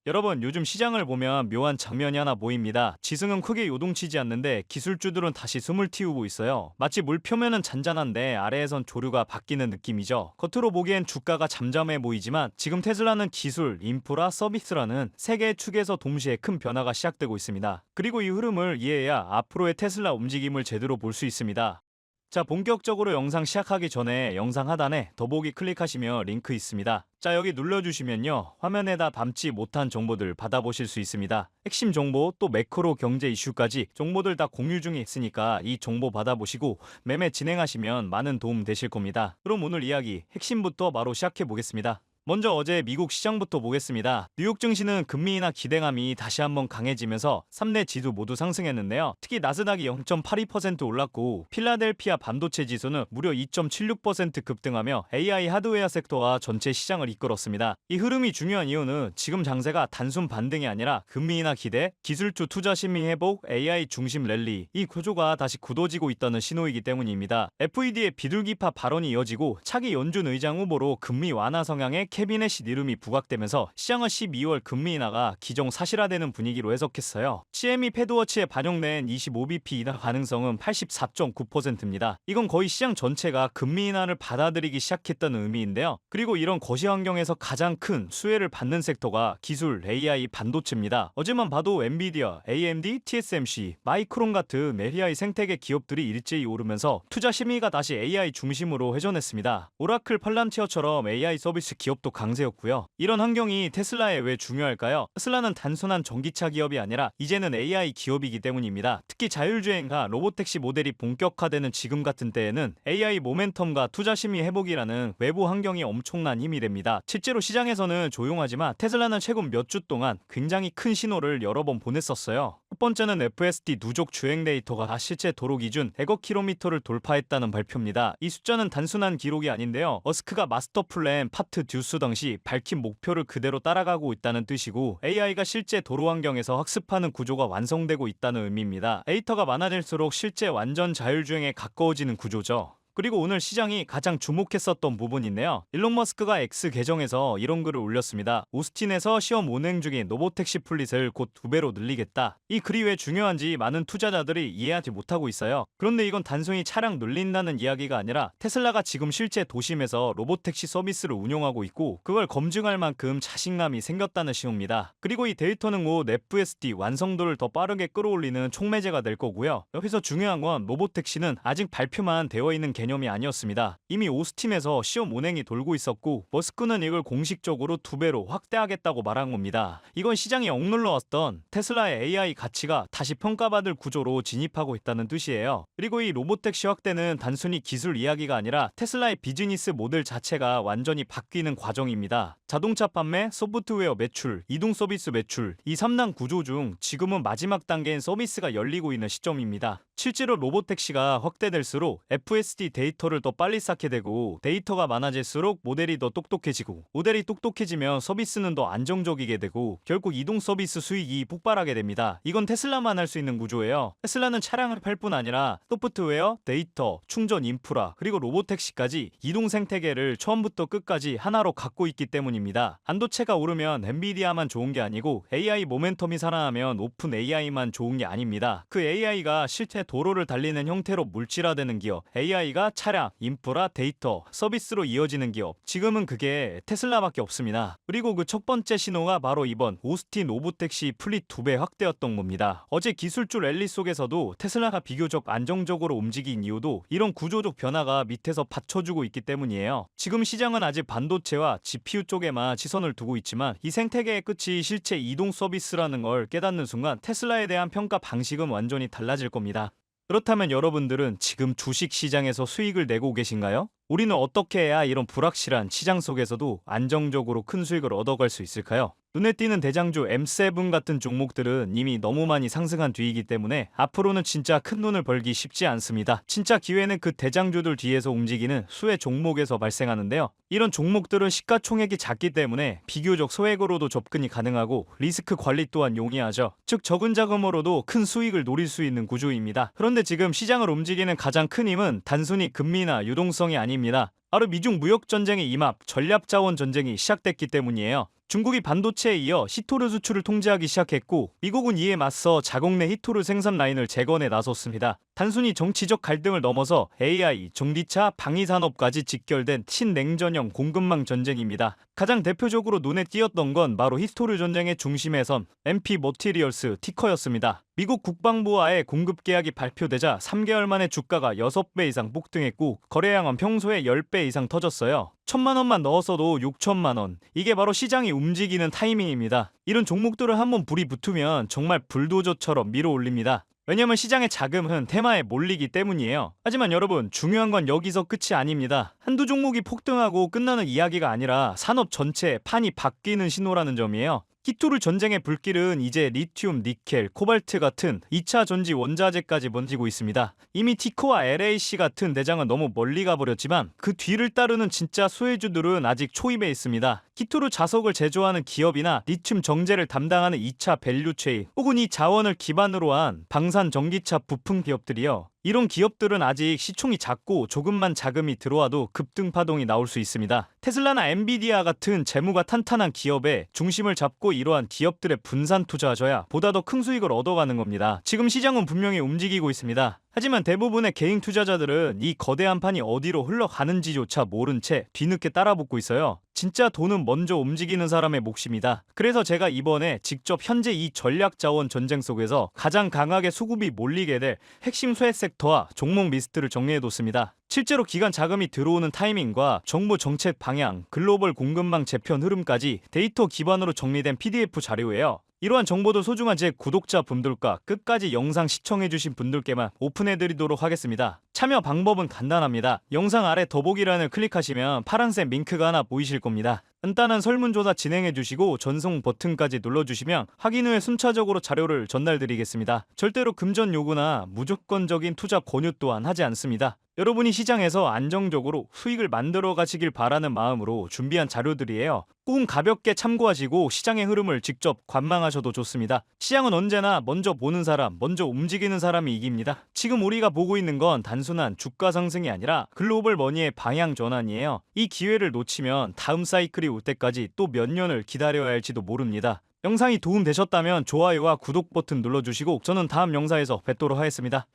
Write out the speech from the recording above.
여러분, 요즘 시장을 보면 묘한 장면이 하나 보입니다. 지승은 크게 요동치지 않는데 기술주들은 다시 숨을 틔우고 있어요. 마치 물 표면은 잔잔한데 아래에선 조류가 바뀌는 느낌이죠. 겉으로 보기엔 주가가 잠잠해 보이지만 지금 테슬라는 기술, 인프라, 서비스라는 세 개의 축에서 동시에 큰 변화가 시작되고 있습니다. 그리고 이 흐름을 이해해야 앞으로의 테슬라 움직임을 제대로 볼 수 있습니다. 자, 본격적으로 영상 시작하기 전에 영상 하단에 더보기 클릭하시면 링크 있습니다. 자, 여기 눌러주시면요, 화면에다 담지 못한 정보들 받아보실 수 있습니다. 핵심 정보, 또 매크로 경제 이슈까지 정보들 다 공유 중에 있으니까 이 정보 받아보시고 매매 진행하시면 많은 도움 되실 겁니다. 그럼 오늘 이야기 핵심부터 바로 시작해 보겠습니다. 먼저 어제 미국 시장부터 보겠습니다. 뉴욕 증시는 금리 인하 기대감이 다시 한번 강해지면서 3대 지수 모두 상승했는데요. 특히 나스닥이 0.82% 올랐고 필라델피아 반도체 지수는 무려 2.76% 급등하며 AI 하드웨어 섹터가 전체 시장을 이끌었습니다. 이 흐름이 중요한 이유는 지금 장세가 단순 반등이 아니라 금리 인하 기대, 기술주 투자 심리 회복, AI 중심 랠리, 이 구조가 다시 굳어지고 있다는 신호이기 때문입니다. FED의 비둘기파 발언이 이어지고 차기 연준 의장 후보로 금리 완화 성향의 캐비넷이 이름이 부각되면서 시장은 12월 금리 인하가 기정사실화되는 분위기로 해석했어요. CME 패드워치에 반영된 25bp 인하 가능성은 84.9%입니다. 이건 거의 시장 전체가 금리 인하를 받아들이기 시작했다는 의미인데요. 그리고 이런 거시 환경에서 가장 큰 수혜를 받는 섹터가 기술, AI, 반도체입니다. 어제만 봐도 엔비디아, AMD, TSMC, 마이크론 같은 메리아의 생태계 기업들이 일제히 오르면서 투자 심리가 다시 AI 중심으로 회전했습니다. 오라클, 팔란티어처럼 AI 서비스 기업도 강세였고요. 이런 환경이 테슬라에 왜 중요할까요? 테슬라는 단순한 전기차 기업이 아니라 이제는 AI 기업이기 때문입니다. 특히 자율주행과 로보택시 모델이 본격화되는 지금 같은 때에는 AI 모멘텀과 투자 심리 회복이라는 외부 환경이 엄청난 힘이 됩니다. 실제로 시장에서는 조용하지만 테슬라는 최근 몇 주 동안 굉장히 큰 신호를 여러 번 보냈었어요. 첫 번째는 FSD 누적 주행 데이터가 실제 도로 기준 100억 킬로미터를 돌파했다는 발표입니다. 이 숫자는 단순한 기록이 아닌데요. 머스크가 마스터 플랜 파트 듀스 당시 밝힌 목표를 그대로 따라가고 있다는 뜻이고, AI가 실제 도로 환경에서 학습하는 구조가 완성되고 있다는 의미입니다. 데이터가 많아질수록 실제 완전 자율주행에 가까워지는 구조죠. 그리고 오늘 시장이 가장 주목했었던 부분인데요. 일론 머스크가 X 계정에서 이런 글을 올렸습니다. 오스틴에서 시험 운행 중인 로보택시 플릿을 곧 2배로 늘리겠다. 이 글이 왜 중요한지 많은 투자자들이 이해하지 못하고 있어요. 그런데 이건 단순히 차량 늘린다는 이야기가 아니라 테슬라가 지금 실제 도심에서 로보택시 서비스를 운용하고 있고 그걸 검증할 만큼 자신감이 생겼다는 신호입니다. 그리고 이 데이터는 곧 FSD 완성도를 더 빠르게 끌어올리는 촉매제가 될 거고요. 여기서 중요한 건 로보택시는 아직 발표만 되어 있는 개념이 아니었습니다. 이미 오스틴에서 시험 운행이 돌고 있었고 머스크는 이걸 공식적으로 2배로 확대하겠다고 말한 겁니다. 이건 시장이 억눌러 왔던 테슬라의 AI 가치가 다시 평가받을 구조로 진입하고 있다는 뜻이에요. 그리고 이 로보택시 확대는 단순히 기술 이야기가 아니라 테슬라의 비즈니스 모델 자체가 완전히 바뀌는 과정입니다. 자동차 판매, 소프트웨어 매출, 이동 서비스 매출, 이 3단 구조 중 지금은 마지막 단계인 서비스가 열리고 있는 시점입니다. 실제로 로보택시가 확대될수록 FSD 데이터를 더 빨리 쌓게 되고 데이터가 많아질수록 모델이 더 똑똑해지고 모델이 똑똑해지면 서비스는 더 안정적이게 되고 결국 이동 서비스 수익이 폭발하게 됩니다. 이건 테슬라만 할 수 있는 구조예요. 테슬라는 차량을 팔 뿐 아니라 소프트웨어, 데이터, 충전 인프라, 그리고 로보택시까지 이동 생태계를 처음부터 끝까지 하나로 갖고 있기 때문입니다. 반도체가 오르면 엔비디아만 좋은 게 아니고 AI 모멘텀이 살아나면 오픈 AI만 좋은 게 아닙니다. 그 AI가 실제 도로를 달리는 형태로 물질화되는 기업, AI가 차량, 인프라, 데이터, 서비스로 이어지는 기업, 지금은 그게 테슬라밖에 없습니다. 그리고 그 첫 번째 신호가 바로 이번 오스틴 로보택시 플릿 2배 확대였던 겁니다. 어제 기술주 랠리 속에서도 테슬라가 비교적 안정적으로 움직인 이유도 이런 구조적 변화가 밑에서 받쳐주고 있기 때문이에요. 지금 시장은 아직 반도체와 GPU 쪽에만 시선을 두고 있지만 이 생태계의 끝이 실제 이동 서비스라는 걸 깨닫는 순간 테슬라에 대한 평가 방식은 완전히 달라질 겁니다. 그렇다면 여러분들은 지금 주식 시장에서 수익을 내고 계신가요? 우리는 어떻게 해야 이런 불확실한 시장 속에서도 안정적으로 큰 수익을 얻어갈 수 있을까요? 눈에 띄는 대장주 M7 같은 종목들은 이미 너무 많이 상승한 뒤이기 때문에 앞으로는 진짜 큰 돈을 벌기 쉽지 않습니다. 진짜 기회는 그 대장주들 뒤에서 움직이는 수혜 종목에서 발생하는데요. 이런 종목들은 시가총액이 작기 때문에 비교적 소액으로도 접근이 가능하고 리스크 관리 또한 용이하죠. 즉 적은 자금으로도 큰 수익을 노릴 수 있는 구조입니다. 그런데 지금 시장을 움직이는 가장 큰 힘은 단순히 금리나 유동성이 아닙니다. 바로 미중 무역 전쟁의 임합, 전략 자원 전쟁이 시작됐기 때문이에요. 중국이 반도체에 이어 히토류 수출을 통제하기 시작했고 미국은 이에 맞서 자국 내 히토류 생산 라인을 재건에 나섰습니다. 단순히 정치적 갈등을 넘어서 AI, 전기차, 방위산업까지 직결된 친냉전형 공급망 전쟁입니다. 가장 대표적으로 눈에 띄었던 건 바로 히토류 전쟁의 중심에 선 MP 머티리얼스 티커였습니다. 미국 국방부와의 공급 계약이 발표되자 3개월 만에 주가가 6배 이상 폭등했고 거래량은 평소에 10배 이상 터졌어요. 1,000만 원만 넣었어도 6천만 원. 이게 바로 시장이 움직이는 타이밍입니다. 이런 종목들을 한번 불이 붙으면 정말 불도저처럼 밀어 올립니다. 왜냐면 시장의 자금은 테마에 몰리기 때문이에요. 하지만 여러분, 중요한 건 여기서 끝이 아닙니다. 한두 종목이 폭등하고 끝나는 이야기가 아니라 산업 전체의 판이 바뀌는 신호라는 점이에요. 히토류 전쟁의 불길은 이제 리튬, 니켈, 코발트 같은 2차 전지 원자재까지 번지고 있습니다. 이미 티코와 LAC 같은 대장은 너무 멀리 가버렸지만 그 뒤를 따르는 진짜 수혜주들은 아직 초입에 있습니다. 히토류 자석을 제조하는 기업이나 리튬 정제를 담당하는 2차 밸류체인 혹은 이 자원을 기반으로 한 방산 전기차 부품 기업들이요. 이런 기업들은 아직 시총이 작고 조금만 자금이 들어와도 급등 파동이 나올 수 있습니다. 테슬라나 엔비디아 같은 재무가 탄탄한 기업에 중심을 잡고 이러한 기업들의 분산 투자하셔야 보다 더 큰 수익을 얻어가는 겁니다. 지금 시장은 분명히 움직이고 있습니다. 하지만 대부분의 개인 투자자들은 이 거대한 판이 어디로 흘러가는지조차 모른 채 뒤늦게 따라붙고 있어요. 진짜 돈은 먼저 움직이는 사람의 몫입니다. 그래서 제가 이번에 직접 현재 이 전략 자원 전쟁 속에서 가장 강하게 수급이 몰리게 될 핵심 쇠 섹터와 종목 리스트를 정리해뒀습니다. 실제로 기관 자금이 들어오는 타이밍과 정부 정책 방향, 글로벌 공급망 재편 흐름까지 데이터 기반으로 정리된 PDF 자료예요. 이러한 정보도 소중한 제 구독자분들과 끝까지 영상 시청해주신 분들께만 오픈해드리도록 하겠습니다. 참여 방법은 간단합니다. 영상 아래 더보기란을 클릭하시면 파란색 링크가 하나 보이실 겁니다. 간단한 설문조사 진행해주시고 전송 버튼까지 눌러주시면 확인 후에 순차적으로 자료를 전달드리겠습니다. 절대로 금전 요구나 무조건적인 투자 권유 또한 하지 않습니다. 여러분이 시장에서 안정적으로 수익을 만들어 가시길 바라는 마음으로 준비한 자료들이에요. 꼭 가볍게 참고하시고 시장의 흐름을 직접 관망하셔도 좋습니다. 시장은 언제나 먼저 보는 사람, 먼저 움직이는 사람이 이깁니다. 지금 우리가 보고 있는 건 단순한 주가 상승이 아니라 글로벌 머니의 방향 전환이에요. 이 기회를 놓치면 다음 사이클이 올 때까지 또 몇 년을 기다려야 할지도 모릅니다. 영상이 도움되셨다면 좋아요와 구독 버튼 눌러주시고 저는 다음 영상에서 뵙도록 하겠습니다.